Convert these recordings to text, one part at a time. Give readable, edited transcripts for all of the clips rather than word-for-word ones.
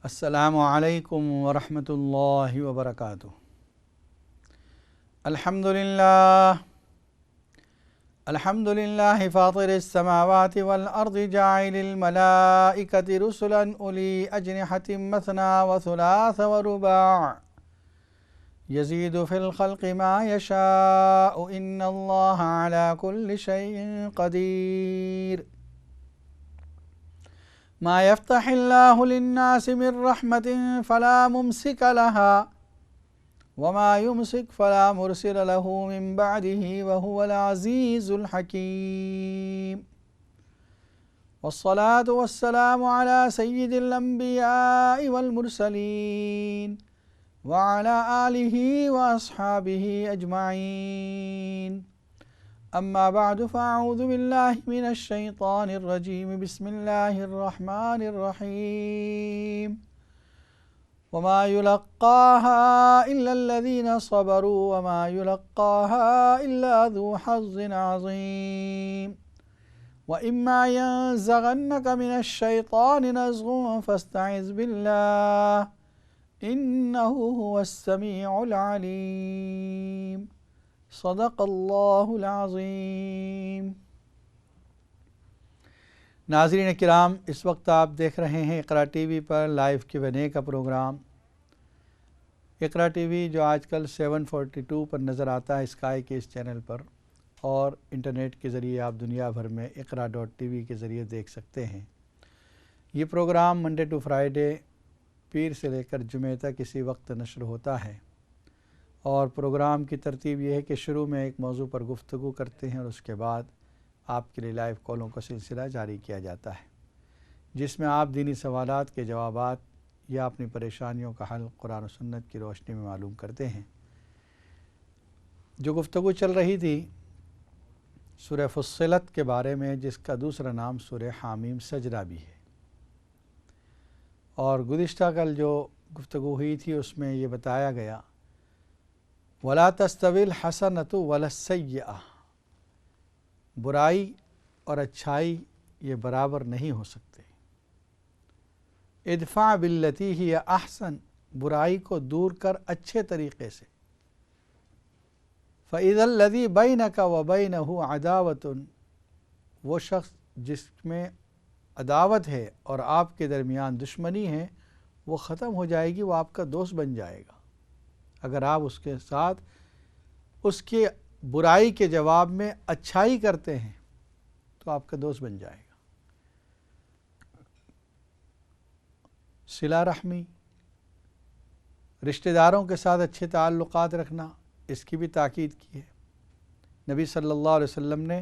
السلام علیکم ورحمۃ اللہ وبرکاتہ۔ الحمد للہ فاطر السماوات والارض جاعل الملائکۃ رسلا اولی اجنحۃ مثنی وثلاث ورباع یزید فی الخلق ما یشاء ان اللہ علی کل شیء قدیر۔ ما يفتح الله للناس من رحمة فلا ممسك لها وما يمسك فلا مرسل له من بعده وهو العزيز الحكيم، والصلاة والسلام على سيد الأنبياء والمرسلين وعلى آله وأصحابه أجمعين، أما بعد فأعوذ بالله من الشيطان الرجيم، بسم الله الرحمن الرحيم، وما يلقاها إلا الذين صبروا وما يلقاها إلا ذو حظ عظيم، وإما ينزغنك من الشيطان نزغ فاستعذ بالله إنه هو السميع العليم، صدق اللہ العظیم۔ ناظرین کرام، اس وقت آپ دیکھ رہے ہیں اقرا ٹی وی پر لائیو Q&A کا پروگرام۔ اقرا ٹی وی جو آج کل 742 پر نظر آتا ہے اسکائی کے اس چینل پر، اور انٹرنیٹ کے ذریعے آپ دنیا بھر میں اقرا.tv کے ذریعے دیکھ سکتے ہیں۔ یہ پروگرام منڈے ٹو فرائیڈے پیر سے لے کر جمعہ تک اسی وقت نشر ہوتا ہے، اور پروگرام کی ترتیب یہ ہے کہ شروع میں ایک موضوع پر گفتگو کرتے ہیں اور اس کے بعد آپ کے لیے لائیو کالوں کا سلسلہ جاری کیا جاتا ہے، جس میں آپ دینی سوالات کے جوابات یا اپنی پریشانیوں کا حل قرآن و سنت کی روشنی میں معلوم کرتے ہیں۔ جو گفتگو چل رہی تھی سورہ فصلت کے بارے میں، جس کا دوسرا نام سورہ حامیم سجدہ بھی ہے، اور گزشتہ کل جو گفتگو ہوئی تھی اس میں یہ بتایا گیا وَلَا تَسْتَوِي الْحَسَنَةُ وَلَا السَّيِّئَةُ، برائی اور اچھائی یہ برابر نہیں ہو سکتے۔ ادفع باللتی ہی احسن، برائی کو دور کر اچھے طریقے سے۔ فَإِذَا الَّذِي بَيْنَكَ وَبَيْنَهُ عَدَاوَةٌ، وہ شخص جس میں عداوت ہے اور آپ کے درمیان دشمنی ہے، وہ ختم ہو جائے گی، وہ آپ کا دوست بن جائے گا۔ اگر آپ اس کے ساتھ اس کی برائی کے جواب میں اچھائی کرتے ہیں تو آپ کا دوست بن جائے گا۔ صلہ رحمی، رشتہ داروں کے ساتھ اچھے تعلقات رکھنا، اس کی بھی تاکید کی ہے۔ نبی صلی اللہ علیہ وسلم نے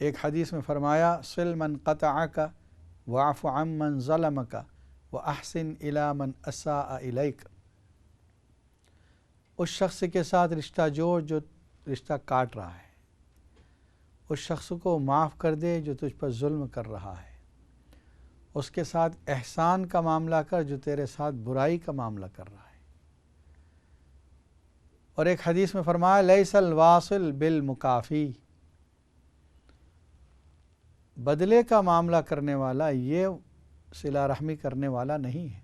ایک حدیث میں فرمایا صل من قطعک واعف عن من ظلمک واحسن الی من اساء الیک، اس شخص کے ساتھ رشتہ جوڑ جو رشتہ کاٹ رہا ہے، اس شخص کو معاف کر دے جو تجھ پر ظلم کر رہا ہے، اس کے ساتھ احسان کا معاملہ کر جو تیرے ساتھ برائی کا معاملہ کر رہا ہے۔ اور ایک حدیث میں فرمایا لیس الواصل بالمکافی، بدلے کا معاملہ کرنے والا یہ صلہ رحمی کرنے والا نہیں ہے۔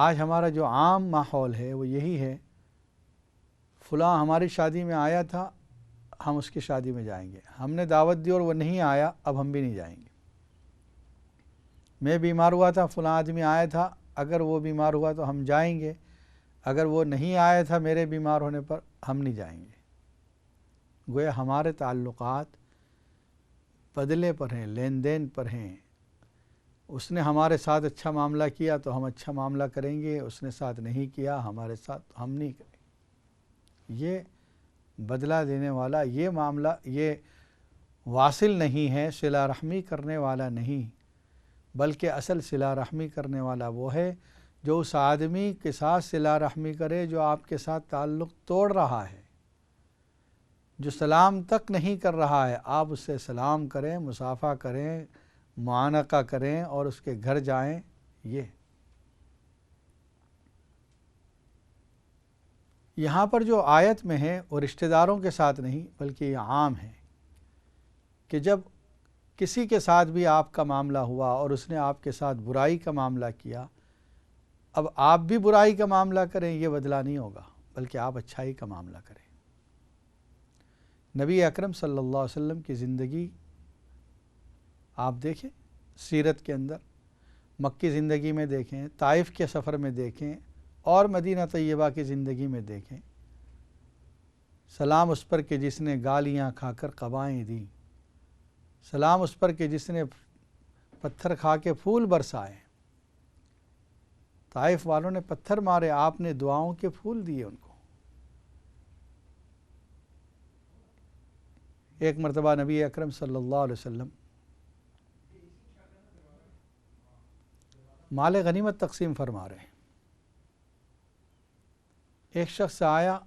آج ہمارا جو عام ماحول ہے وہ یہی ہے، فلاں ہماری شادی میں آیا تھا، ہم اس کی شادی میں جائیں گے، ہم نے دعوت دی اور وہ نہیں آیا، اب ہم بھی نہیں جائیں گے۔ میں بیمار ہوا تھا، فلاں آدمی آیا تھا، اگر وہ بیمار ہوا تو ہم جائیں گے، اگر وہ نہیں آیا تھا میرے بیمار ہونے پر، ہم نہیں جائیں گے۔ گویا ہمارے تعلقات بدلے پر ہیں، لین دین پر ہیں۔ اس نے ہمارے ساتھ اچھا معاملہ کیا تو ہم اچھا معاملہ کریں گے، اس نے ساتھ نہیں کیا ہمارے ساتھ ہم نہیں کریں گے۔ یہ بدلہ دینے والا یہ معاملہ یہ واصل نہیں ہے، صلہ رحمی کرنے والا نہیں، بلکہ اصل صلہ رحمی کرنے والا وہ ہے جو اس آدمی کے ساتھ صلہ رحمی کرے جو آپ کے ساتھ تعلق توڑ رہا ہے، جو سلام تک نہیں کر رہا ہے، آپ اس سے سلام کریں، مصافحہ کریں، معانقہ کریں اور اس کے گھر جائیں۔ یہ یہاں پر جو آیت میں ہے وہ رشتہ داروں کے ساتھ نہیں بلکہ یہ عام ہے کہ جب کسی کے ساتھ بھی آپ کا معاملہ ہوا اور اس نے آپ کے ساتھ برائی کا معاملہ کیا، اب آپ بھی برائی کا معاملہ کریں، یہ بدلہ نہیں ہوگا، بلکہ آپ اچھائی کا معاملہ کریں۔ نبی اکرم صلی اللہ علیہ وسلم کی زندگی آپ دیکھیں، سیرت کے اندر مکی زندگی میں دیکھیں، طائف کے سفر میں دیکھیں، اور مدینہ طیبہ کی زندگی میں دیکھیں، سلام اس پر کہ جس نے گالیاں کھا کر قبائیں دیں، سلام اس پر کہ جس نے پتھر کھا کے پھول برسائے۔ طائف والوں نے پتھر مارے، آپ نے دعاؤں کے پھول دیے ان کو۔ ایک مرتبہ نبی اکرم صلی اللہ علیہ وسلم مال غنیمت تقسیم فرما رہے ہیں، ایک شخص آیا،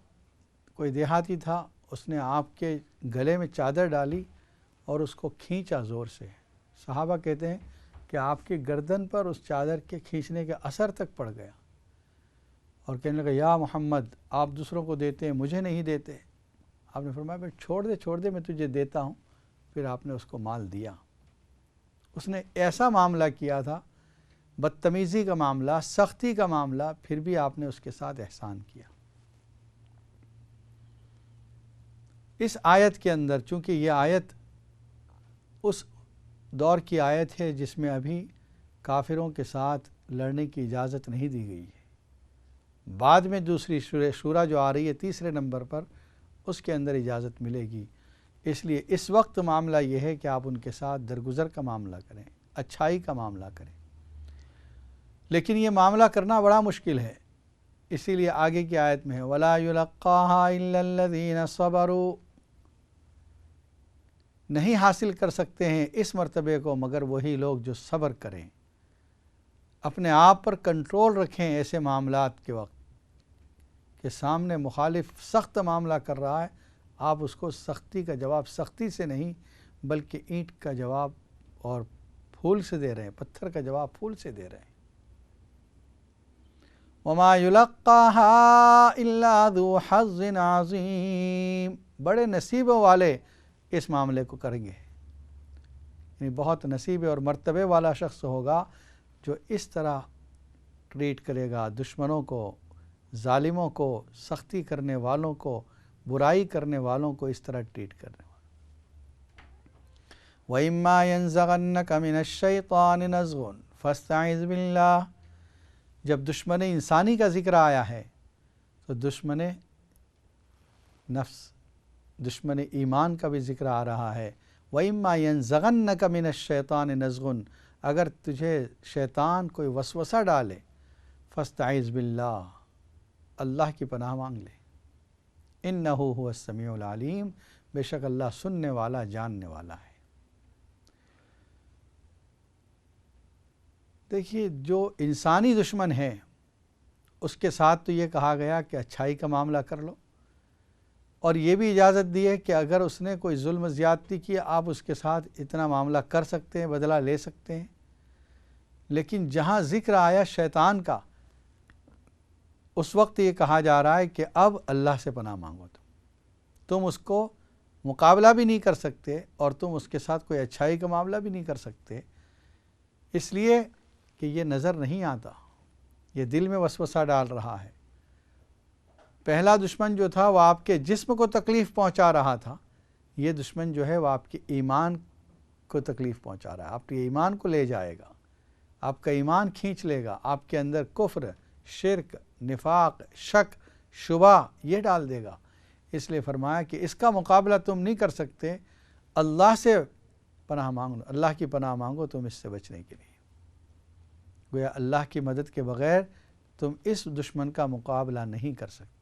کوئی دیہاتی تھا، اس نے آپ کے گلے میں چادر ڈالی اور اس کو کھینچا زور سے۔ صحابہ کہتے ہیں کہ آپ کی گردن پر اس چادر کے کھینچنے کے اثر تک پڑ گیا، اور کہنے لگا یا محمد، آپ دوسروں کو دیتے ہیں، مجھے نہیں دیتے۔ آپ نے فرمایا پھر چھوڑ دے میں تجھے دیتا ہوں۔ پھر آپ نے اس کو مال دیا۔ اس نے ایسا معاملہ کیا تھا، بدتمیزی کا معاملہ، سختی کا معاملہ، پھر بھی آپ نے اس کے ساتھ احسان کیا۔ اس آیت کے اندر، چونکہ یہ آیت اس دور کی آیت ہے جس میں ابھی کافروں کے ساتھ لڑنے کی اجازت نہیں دی گئی ہے، بعد میں دوسری سورہ شورى جو آ رہی ہے تیسرے نمبر پر، اس کے اندر اجازت ملے گی۔ اس لیے اس وقت معاملہ یہ ہے کہ آپ ان کے ساتھ درگزر کا معاملہ کریں، اچھائی کا معاملہ کریں، لیکن یہ معاملہ کرنا بڑا مشکل ہے۔ اسی لیے آگے کی آیت میں ہے وَلَا يُلَقَّاهَا إِلَّا الَّذِينَ صَبَرُوا، نہیں حاصل کر سکتے ہیں اس مرتبے کو مگر وہی لوگ جو صبر کریں، اپنے آپ پر کنٹرول رکھیں ایسے معاملات کے وقت کہ سامنے مخالف سخت معاملہ کر رہا ہے، آپ اس کو سختی کا جواب سختی سے نہیں بلکہ اینٹ کا جواب اور پھول سے دے رہے ہیں، پتھر کا جواب پھول سے دے رہے ہیں۔ وَمَا يُلَقَّاهَا إِلَّا ذُو حَظٍّ عَظِيمٍ، بڑے نصیبوں والے اس معاملے کو کریں گے، یعنی بہت نصیبے اور مرتبے والا شخص ہوگا جو اس طرح ٹریٹ کرے گا دشمنوں کو، ظالموں کو، سختی کرنے والوں کو، برائی کرنے والوں کو، اس طرح ٹریٹ کرنے والا۔ وَإِمَّا يَنزَغَنَّكَ مِنَ الشَّيْطَانِ نَزْغٌ فَاسْتَعِذْ بِاللَّهِ، جب دشمن انسانی کا ذکر آیا ہے تو دشمن نفس، دشمن ایمان کا بھی ذکر آ رہا ہے۔ وَإِمَّا يَنزَغَنَّكَ مِنَ الشَّيْطَانِ نَزْغٌ، اگر تجھے شیطان کوئی وسوسہ ڈالے، فَاسْتَعِذْ بِاللَّهِ، اللہ کی پناہ مانگ لے، إِنَّهُ هُوَ السَّمِيعُ الْعَلِيمُ، بے شک اللہ سننے والا، جاننے والا ہے۔ دیکھیے، جو انسانی دشمن ہے اس کے ساتھ تو یہ کہا گیا کہ اچھائی کا معاملہ کر لو، اور یہ بھی اجازت دی ہے کہ اگر اس نے کوئی ظلم زیادتی کی آپ اس کے ساتھ اتنا معاملہ کر سکتے ہیں، بدلہ لے سکتے ہیں۔ لیکن جہاں ذکر آیا شیطان کا، اس وقت یہ کہا جا رہا ہے کہ اب اللہ سے پناہ مانگو، تم اس کو مقابلہ بھی نہیں کر سکتے اور تم اس کے ساتھ کوئی اچھائی کا معاملہ بھی نہیں کر سکتے، اس لیے کہ یہ نظر نہیں آتا، یہ دل میں وسوسہ ڈال رہا ہے۔ پہلا دشمن جو تھا وہ آپ کے جسم کو تکلیف پہنچا رہا تھا، یہ دشمن جو ہے وہ آپ کے ایمان کو تکلیف پہنچا رہا ہے، آپ کے ایمان کو لے جائے گا، آپ کا ایمان کھینچ لے گا، آپ کے اندر کفر، شرک، نفاق، شک، شبہ یہ ڈال دے گا۔ اس لیے فرمایا کہ اس کا مقابلہ تم نہیں کر سکتے، اللہ سے پناہ مانگو، اللہ کی پناہ مانگو تم اس سے بچنے کے لیے۔ گویا اللہ کی مدد کے بغیر تم اس دشمن کا مقابلہ نہیں کر سکتے۔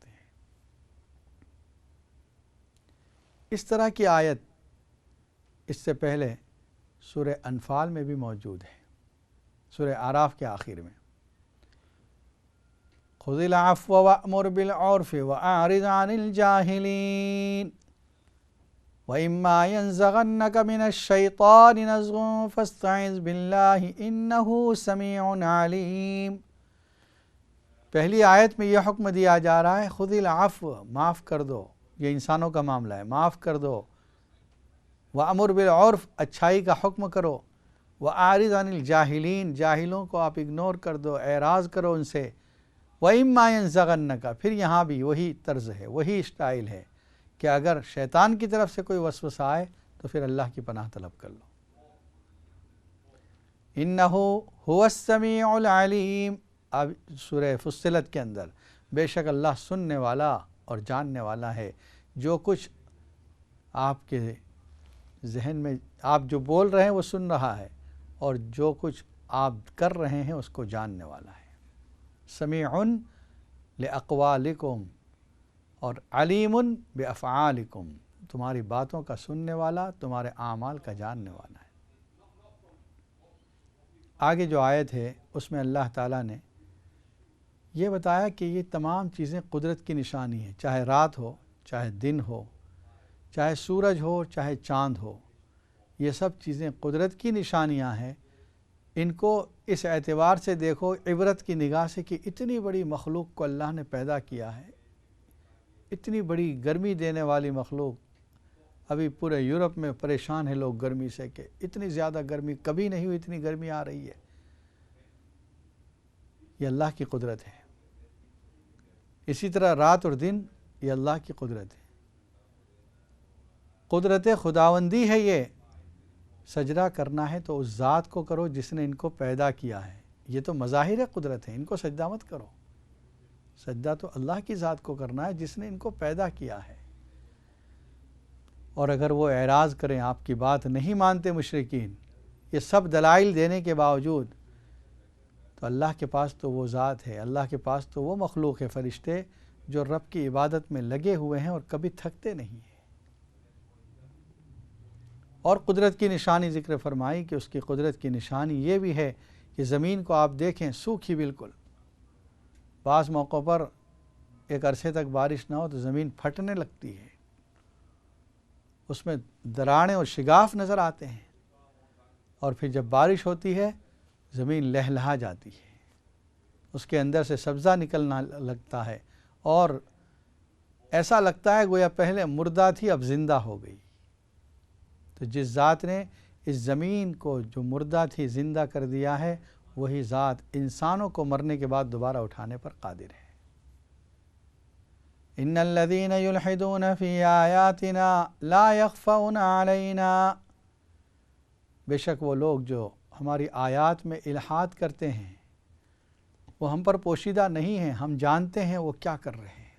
اس طرح کی آیت اس سے پہلے سورہ انفال میں بھی موجود ہے، سورہ اعراف کے آخر میں خُذِ الْعَفْوَ وَأْمُرْ بِالْعُرْفِ وَأَعْرِضْ عَنِ الْجَاهِلِينَ وَإِمَّا يَنزَغَنَّكَ مِنَ الشَّيْطَانِ نَزْغٌ فَاسْتَعِذْ بِاللَّهِ إِنَّهُ سَمِيعٌ عَلِيمٌ۔ پہلی آیت میں یہ حکم دیا جا رہا ہے خُذِ الْعَفْوَ، معاف کر دو، یہ انسانوں کا معاملہ ہے، معاف کر دو، وَأْمُرْ بِالْعُرْفِ اچھائی کا حکم کرو، وَأَعْرِضْ عَنِ الْجَاهِلِينَ جاہلوں کو آپ اگنور کر دو، اعراض کرو ان سے، وَإِمَّا يَنزَغَنَّكَ پھر یہاں بھی وہی طرز ہے، وہی اسٹائل ہے کہ اگر شیطان کی طرف سے کوئی وسوسہ آئے تو پھر اللہ کی پناہ طلب کر لو۔ إِنَّهُ هُوَ السَّمِيعُ الْعَلِيمُ اب سورہ فصلت کے اندر بے شک اللہ سننے والا اور جاننے والا ہے، جو کچھ آپ کے ذہن میں آپ جو بول رہے ہیں وہ سن رہا ہے، اور جو کچھ آپ کر رہے ہیں اس کو جاننے والا ہے۔ سمیع لأقوالکم اور علیم بأفعالکم تمہاری باتوں کا سننے والا، تمہارے اعمال کا جاننے والا ہے۔ آگے جو آیت ہے اس میں اللہ تعالیٰ نے یہ بتایا کہ یہ تمام چیزیں قدرت کی نشانی ہیں، چاہے رات ہو، چاہے دن ہو، چاہے سورج ہو، چاہے چاند ہو، یہ سب چیزیں قدرت کی نشانیاں ہیں۔ ان کو اس اعتبار سے دیکھو، عبرت کی نگاہ سے، کہ اتنی بڑی مخلوق کو اللہ نے پیدا کیا ہے، اتنی بڑی گرمی دینے والی مخلوق۔ ابھی پورے یورپ میں پریشان ہیں لوگ گرمی سے کہ اتنی زیادہ گرمی کبھی نہیں ہوئی، اتنی گرمی آ رہی ہے۔ یہ اللہ کی قدرت ہے۔ اسی طرح رات اور دن، یہ اللہ کی قدرت ہے، قدرت خداوندی ہے یہ۔ سجدہ کرنا ہے تو اس ذات کو کرو جس نے ان کو پیدا کیا ہے۔ یہ تو مظاہر قدرت ہے، ان کو سجدہ مت کرو، سجدہ تو اللہ کی ذات کو کرنا ہے جس نے ان کو پیدا کیا ہے۔ اور اگر وہ اعراض کریں، آپ کی بات نہیں مانتے مشرکین، یہ سب دلائل دینے کے باوجود، تو اللہ کے پاس تو وہ ذات ہے، اللہ کے پاس تو وہ مخلوق ہے، فرشتے جو رب کی عبادت میں لگے ہوئے ہیں اور کبھی تھکتے نہیں ہیں۔ اور قدرت کی نشانی ذکر فرمائی کہ اس کی قدرت کی نشانی یہ بھی ہے کہ زمین کو آپ دیکھیں سوکھی بالکل، بعض موقعوں پر ایک عرصے تک بارش نہ ہو تو زمین پھٹنے لگتی ہے، اس میں دراڑیں اور شگاف نظر آتے ہیں، اور پھر جب بارش ہوتی ہے زمین لہلہا جاتی ہے، اس کے اندر سے سبزہ نکلنا لگتا ہے، اور ایسا لگتا ہے گویا پہلے مردہ تھی اب زندہ ہو گئی۔ تو جس ذات نے اس زمین کو جو مردہ تھی زندہ کر دیا ہے، وہی ذات انسانوں کو مرنے کے بعد دوبارہ اٹھانے پر قادر ہے۔ ان الذين يلحدون في آیاتنا لا يخفون علينا بے شک وہ لوگ جو ہماری آیات میں الحاد کرتے ہیں وہ ہم پر پوشیدہ نہیں ہیں، ہم جانتے ہیں وہ کیا کر رہے ہیں۔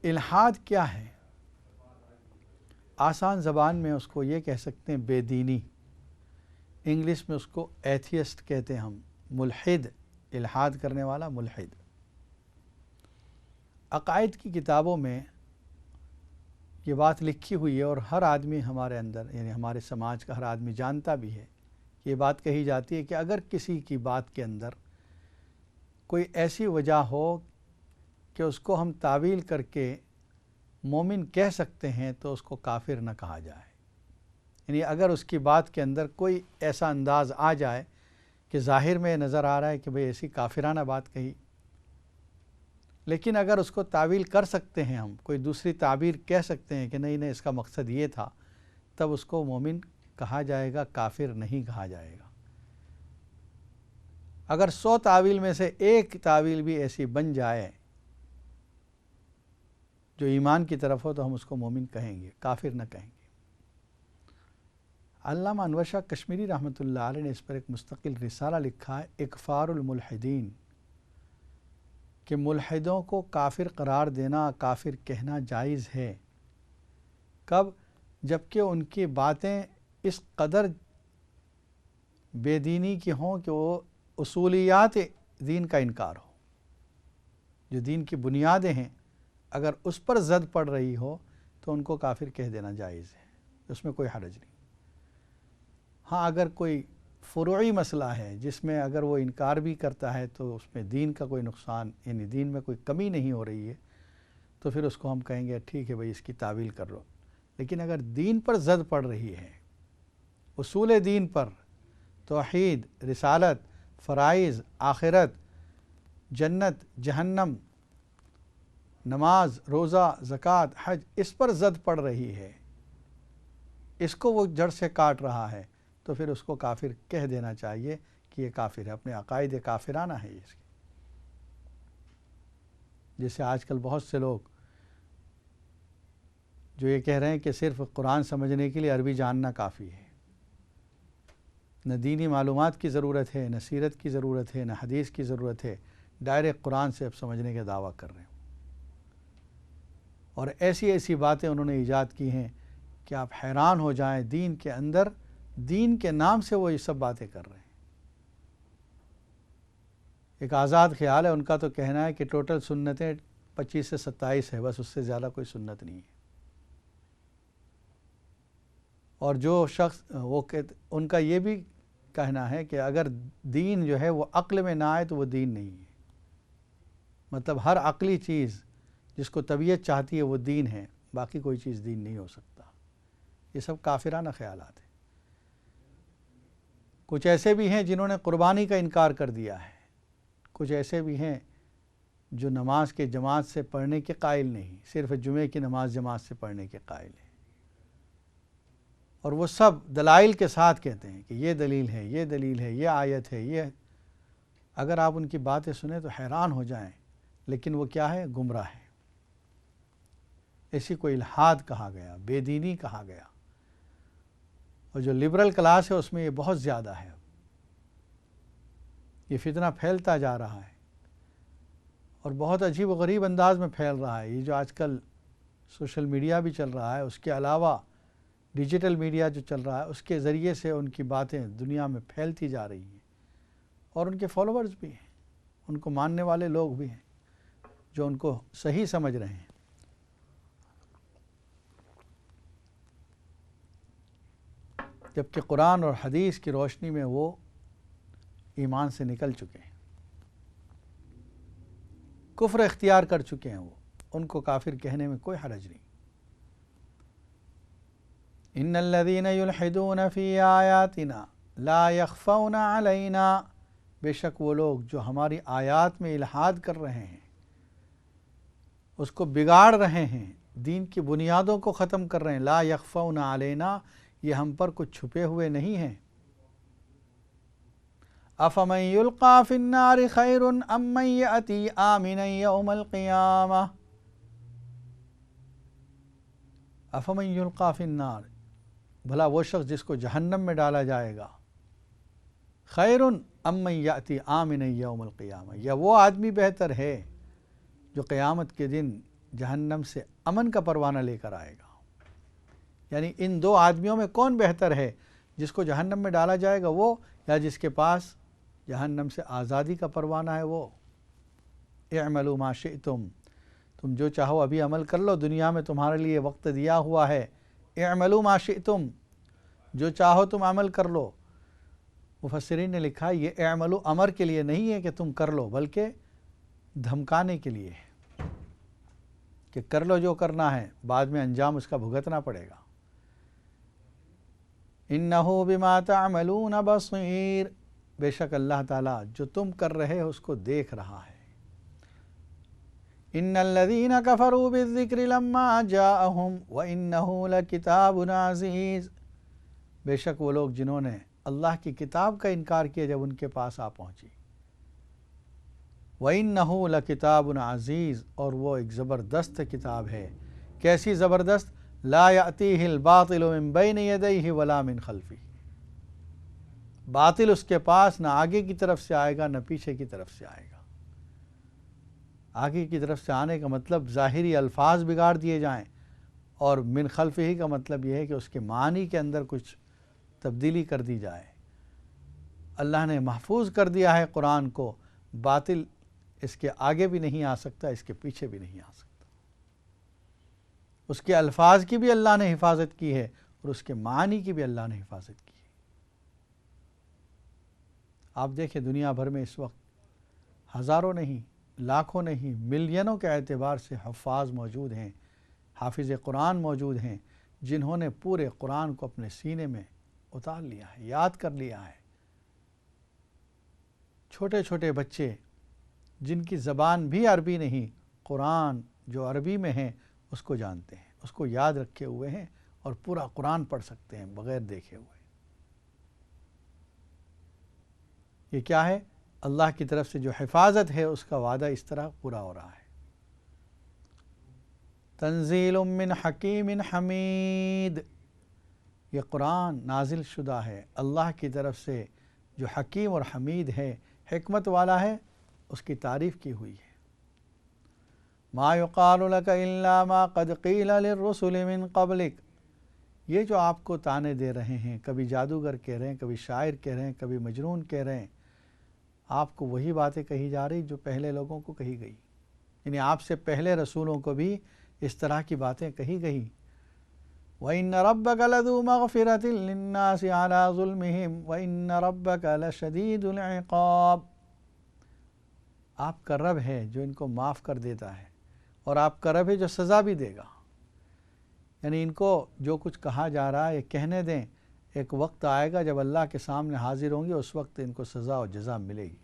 الحاد کیا ہے؟ آسان زبان میں اس کو یہ کہہ سکتے ہیں بے دینی، انگلش میں اس کو ایتھیسٹ کہتے ہیں ہم، ملحد، الحاد کرنے والا ملحد۔ عقائد کی کتابوں میں یہ بات لکھی ہوئی ہے، اور ہر آدمی ہمارے اندر، یعنی ہمارے سماج کا ہر آدمی جانتا بھی ہے، یہ بات کہی جاتی ہے کہ اگر کسی کی بات کے اندر کوئی ایسی وجہ ہو کہ اس کو ہم تعویل کر کے مومن کہہ سکتے ہیں تو اس کو کافر نہ کہا جائے۔ یعنی اگر اس کی بات کے اندر کوئی ایسا انداز آ جائے کہ ظاہر میں نظر آ رہا ہے کہ بھئی ایسی کافرانہ بات کہی، لیکن اگر اس کو تعویل کر سکتے ہیں، ہم کوئی دوسری تعبیر کہہ سکتے ہیں کہ نہیں اس کا مقصد یہ تھا، تب اس کو مومن کہا جائے گا، کافر نہیں کہا جائے گا۔ اگر 100 تعویل میں سے ایک تعویل بھی ایسی بن جائے جو ایمان کی طرف ہو تو ہم اس کو مومن کہیں گے، کافر نہ کہیں گے۔ علامہ انور شاہ کشمیری رحمۃ اللہ علیہ نے اس پر ایک مستقل رسالہ لکھا ہے، اکفار الملحدین، کہ ملحدوں کو کافر قرار دینا، کافر کہنا جائز ہے۔ کب؟ جبکہ ان کی باتیں اس قدر بے دینی کی ہوں کہ وہ اصولیات دین کا انکار ہو، جو دین کی بنیادیں ہیں اگر اس پر زد پڑ رہی ہو تو ان کو کافر کہہ دینا جائز ہے، اس میں کوئی حرج نہیں۔ ہاں اگر کوئی فروعی مسئلہ ہے جس میں اگر وہ انکار بھی کرتا ہے تو اس میں دین کا کوئی نقصان، یعنی دین میں کوئی کمی نہیں ہو رہی ہے، تو پھر اس کو ہم کہیں گے ٹھیک ہے بھئی اس کی تعویل کر لو۔ لیکن اگر دین پر زد پڑ رہی ہے، اصول دین پر، توحید، رسالت، فرائض، آخرت، جنت، جہنم، نماز، روزہ، زکوٰۃ، حج، اس پر زد پڑ رہی ہے اس کو وہ جڑ سے کاٹ رہا ہے تو پھر اس کو کافر کہہ دینا چاہیے کہ یہ کافر ہے، اپنے عقائد کافرانہ ہے اس کے۔ جیسے آج کل بہت سے لوگ جو یہ کہہ رہے ہیں کہ صرف قرآن سمجھنے کے لیے عربی جاننا کافی ہے، نہ دینی معلومات کی ضرورت ہے، نہ سیرت کی ضرورت ہے، نہ حدیث کی ضرورت ہے، ڈائریکٹ قرآن سے اب سمجھنے کا دعویٰ کر رہے ہیں، اور ایسی ایسی باتیں انہوں نے ایجاد کی ہیں کہ آپ حیران ہو جائیں۔ دین کے اندر دین کے نام سے وہ یہ سب باتیں کر رہے ہیں۔ ایک آزاد خیال ہے ان کا، تو کہنا ہے کہ ٹوٹل سنتیں 25 سے 27 ہے، بس اس سے زیادہ کوئی سنت نہیں ہے۔ اور جو شخص وہ ان کا یہ بھی کہنا ہے کہ اگر دین جو ہے وہ عقل میں نہ آئے تو وہ دین نہیں ہے، مطلب ہر عقلی چیز جس کو طبیعت چاہتی ہے وہ دین ہے، باقی کوئی چیز دین نہیں ہو سکتا۔ یہ سب کافرانہ خیالات ہیں۔ کچھ ایسے بھی ہیں جنہوں نے قربانی کا انکار کر دیا ہے، کچھ ایسے بھی ہیں جو نماز کے جماعت سے پڑھنے کے قائل نہیں، صرف جمعے کی نماز جماعت سے پڑھنے کے قائل ہیں، اور وہ سب دلائل کے ساتھ کہتے ہیں کہ یہ دلیل ہے، یہ دلیل ہے، یہ آیت ہے، یہ۔ اگر آپ ان کی باتیں سنیں تو حیران ہو جائیں، لیکن وہ کیا ہے؟ گمراہ ہے۔ اسی کو الحاد کہا گیا، بے دینی کہا گیا، اور جو لبرل کلاس ہے اس میں یہ بہت زیادہ ہے۔ یہ فتنہ پھیلتا جا رہا ہے اور بہت عجیب و غریب انداز میں پھیل رہا ہے۔ یہ جو آج کل سوشل میڈیا بھی چل رہا ہے، اس کے علاوہ ڈیجیٹل میڈیا جو چل رہا ہے، اس کے ذریعے سے ان کی باتیں دنیا میں پھیلتی جا رہی ہیں، اور ان کے فالوورز بھی ہیں، ان کو ماننے والے لوگ بھی ہیں جو ان کو صحیح سمجھ رہے ہیں۔ جبکہ قرآن اور حدیث کی روشنی میں وہ ایمان سے نکل چکے ہیں، کفر اختیار کر چکے ہیں، وہ ان کو کافر کہنے میں کوئی حرج نہیں۔ ان الذين يلحدون في آیاتنا لا يخفون علینا، بے شک وہ لوگ جو ہماری آیات میں الحاد کر رہے ہیں، اس کو بگاڑ رہے ہیں، دین کی بنیادوں کو ختم کر رہے ہیں، لا یخفون علینا، یہ ہم پر کچھ چھپے ہوئے نہیں ہیں۔ افمن یلقی فی النار خیر ام من یأتی آمنا یوم القیامہ، افمن یلقی فی النار، بھلا وہ شخص جس کو جہنم میں ڈالا جائے گا، خیر ام من یأتی آمنا یوم القیامہ، یا وہ آدمی بہتر ہے جو قیامت کے دن جہنم سے امن کا پروانہ لے کر آئے گا۔ یعنی ان دو آدمیوں میں کون بہتر ہے، جس کو جہنم میں ڈالا جائے گا وہ، یا جس کے پاس جہنم سے آزادی کا پروانہ ہے وہ؟ اعملوا ما شئتم، تم جو چاہو ابھی عمل کر لو، دنیا میں تمہارے لیے وقت دیا ہوا ہے۔ اعملوا ما شئتم، جو چاہو تم عمل کر لو۔ مفسرین نے لکھا یہ اعملوا امر کے لیے نہیں ہے کہ تم کر لو، بلکہ دھمکانے کے لیے ہے کہ کر لو جو کرنا ہے، بعد میں انجام اس کا بھگتنا پڑے گا۔ انہ بما تعملون بصیر، بے شک اللہ تعالیٰ جو تم کر رہے ہو اس کو دیکھ رہا ہے۔ ان الذین کفروا بالذکر لما جاءہم وانہ لکتاب عزیز، بے شک وہ لوگ جنہوں نے اللہ کی کتاب کا انکار کیا جب ان کے پاس آ پہنچی، وَإِنَّهُ لَكِتَابٌ عَزِيزٌ، اور وہ ایک زبردست کتاب ہے۔ کیسی زبردست؟ لا يأتیہ الباطل من بین یدیہ ولا من خلفہ، باطل اس کے پاس نہ آگے کی طرف سے آئے گا نہ پیچھے کی طرف سے آئے گا۔ آگے کی طرف سے آنے کا مطلب ظاہری الفاظ بگاڑ دیے جائیں، اور من خلفہ کا مطلب یہ ہے کہ اس کے معنی کے اندر کچھ تبدیلی کر دی جائے۔ اللہ نے محفوظ کر دیا ہے قرآن کو، باطل اس کے آگے بھی نہیں آ سکتا، اس کے پیچھے بھی نہیں آ سکتا۔ اس کے الفاظ کی بھی اللہ نے حفاظت کی ہے، اور اس کے معنی کی بھی اللہ نے حفاظت کی ہے۔ آپ دیکھیں دنیا بھر میں اس وقت ہزاروں نہیں، لاکھوں نہیں، ملینوں کے اعتبار سے حفاظ موجود ہیں، حافظ قرآن موجود ہیں، جنہوں نے پورے قرآن کو اپنے سینے میں اتار لیا ہے، یاد کر لیا ہے۔ چھوٹے چھوٹے بچے جن کی زبان بھی عربی نہیں، قرآن جو عربی میں ہے اس کو جانتے ہیں، اس کو یاد رکھے ہوئے ہیں، اور پورا قرآن پڑھ سکتے ہیں بغیر دیکھے ہوئے۔ یہ کیا ہے؟ اللہ کی طرف سے جو حفاظت ہے اس کا وعدہ اس طرح پورا ہو رہا ہے۔ تنزیل من حکیم حمید، یہ قرآن نازل شدہ ہے اللہ کی طرف سے جو حکیم اور حمید ہے، حکمت والا ہے، اس کی تعریف کی ہوئی ہے۔ ما یقال لک الا ما قد قیل للرسل من قبلک، یہ جو آپ کو تانے دے رہے ہیں، کبھی جادوگر کہہ رہے ہیں، کبھی شاعر کہہ رہے ہیں، کبھی مجنون کہہ رہے ہیں، آپ کو وہی باتیں کہی جا رہی جو پہلے لوگوں کو کہی گئی، یعنی آپ سے پہلے رسولوں کو بھی اس طرح کی باتیں کہی گئی۔ وَإِنَّ رَبَّكَ لَذُو مَغْفِرَةٍ لِلنَّاسِ عَلَىٰ ظُلْمِهِمْ وَإِنَّ رَبَّكَ لَشَدِيدُ الْعِقَابِ، آپ کا رب ہے جو ان کو معاف کر دیتا ہے، اور آپ کا رب ہے جو سزا بھی دے گا۔ یعنی ان کو جو کچھ کہا جا رہا ہے یہ کہنے دیں، ایک وقت آئے گا جب اللہ کے سامنے حاضر ہوں گے، اس وقت ان کو سزا و جزا ملے گی۔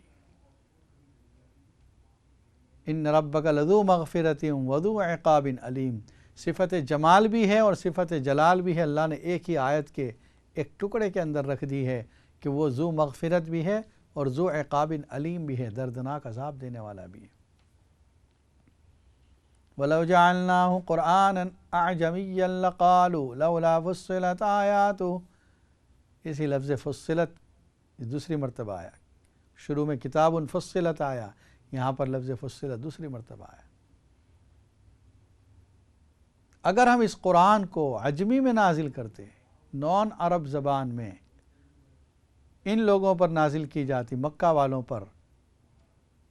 ان ربک لذو مغفرۃ وذو عقاب علیم، صفت جمال بھی ہے اور صفت جلال بھی ہے، اللہ نے ایک ہی آیت کے ایک ٹکڑے کے اندر رکھ دی ہے کہ وہ ذو مغفرت بھی ہے اور ذو عقاب علیم بھی ہے، دردناک عذاب دینے والا بھی ہے۔ وَلَوْ جَعَلْنَاهُ قُرْآنًا أَعْجَمِيًّا لَقَالُوا لَوْلَا فُصِّلَتْ آيَاتُهُ، اسی لفظ فصلت دوسری مرتبہ آیا، شروع میں کتاب فصلت آیا، یہاں پر لفظ فصلت دوسری مرتبہ آیا۔ اگر ہم اس قرآن کو عجمی میں نازل کرتے، نان عرب زبان میں ان لوگوں پر نازل کی جاتی، مکہ والوں پر،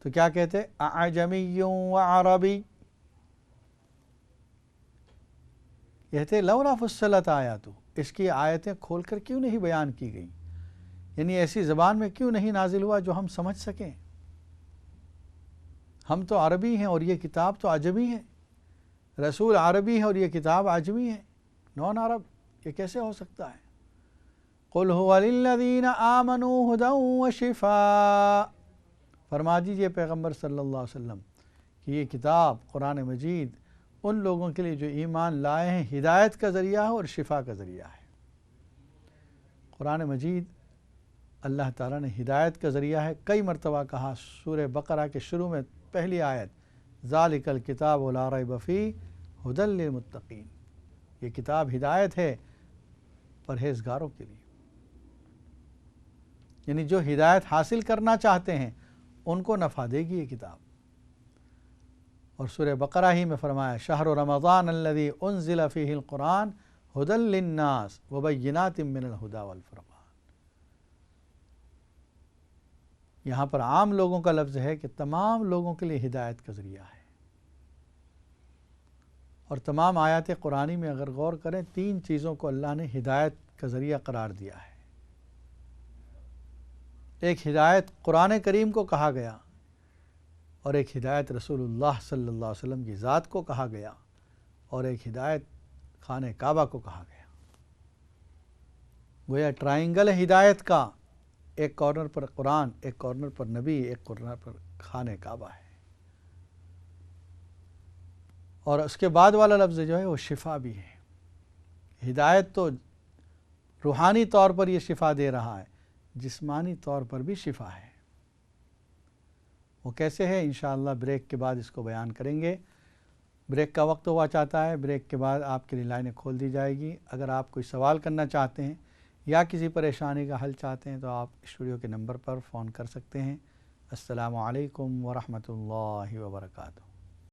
تو کیا کہتے؟ اعجمی و عربی، کہتے لولا فصلت آیاتہ، اس کی آیتیں کھول کر کیوں نہیں بیان کی گئیں، یعنی ایسی زبان میں کیوں نہیں نازل ہوا جو ہم سمجھ سکیں۔ ہم تو عربی ہیں اور یہ کتاب تو عجمی ہے، رسول عربی ہے اور یہ کتاب عجمی ہے، نان عرب، یہ کیسے ہو سکتا ہے؟ قل هو للذین آمنوا ھدی وشفاء، فرما دیجئے پیغمبر صلی اللہ علیہ وسلم کہ یہ کتاب قرآن مجید ان لوگوں کے لیے جو ایمان لائے ہیں ہدایت کا ذریعہ ہے اور شفا کا ذریعہ ہے۔ قرآن مجید اللہ تعالیٰ نے ہدایت کا ذریعہ ہے، کئی مرتبہ کہا، سورہ بقرہ کے شروع میں پہلی آیت ذالک الکتاب لا ریب فیہ ھدی للمتقین، یہ کتاب ہدایت ہے پرہیزگاروں کے لیے، یعنی جو ہدایت حاصل کرنا چاہتے ہیں ان کو نفع دے گی یہ کتاب۔ اور سورہ بقرہ ہی میں فرمایا شہر رمضان الذی انزل فیہ القرآن ھدی للناس وبینات من الھدی والفرقان، یہاں پر عام لوگوں کا لفظ ہے کہ تمام لوگوں کے لیے ہدایت کا ذریعہ ہے۔ اور تمام آیات قرآنی میں اگر غور کریں، تین چیزوں کو اللہ نے ہدایت کا ذریعہ قرار دیا ہے۔ ایک ہدایت قرآن کریم کو کہا گیا، اور ایک ہدایت رسول اللہ صلی اللہ علیہ وسلم کی ذات کو کہا گیا، اور ایک ہدایت خانہ کعبہ کو کہا گیا۔ گویا ٹرائنگل ہدایت کا، ایک کارنر پر قرآن، ایک کارنر پر نبی، ایک کارنر پر خانہ کعبہ ہے۔ اور اس کے بعد والا لفظ جو ہے وہ شفا بھی ہے۔ ہدایت تو روحانی طور پر یہ شفا دے رہا ہے، جسمانی طور پر بھی شفا ہے۔ وہ کیسے ہے انشاءاللہ بریک کے بعد اس کو بیان کریں گے۔ بریک کا وقت ہوا چاہتا ہے، بریک کے بعد آپ کے لیے لائنیں کھول دی جائے گی۔ اگر آپ کوئی سوال کرنا چاہتے ہیں یا کسی پریشانی کا حل چاہتے ہیں تو آپ اسٹوڈیو کے نمبر پر فون کر سکتے ہیں۔ السلام علیکم ورحمۃ اللہ وبرکاتہ۔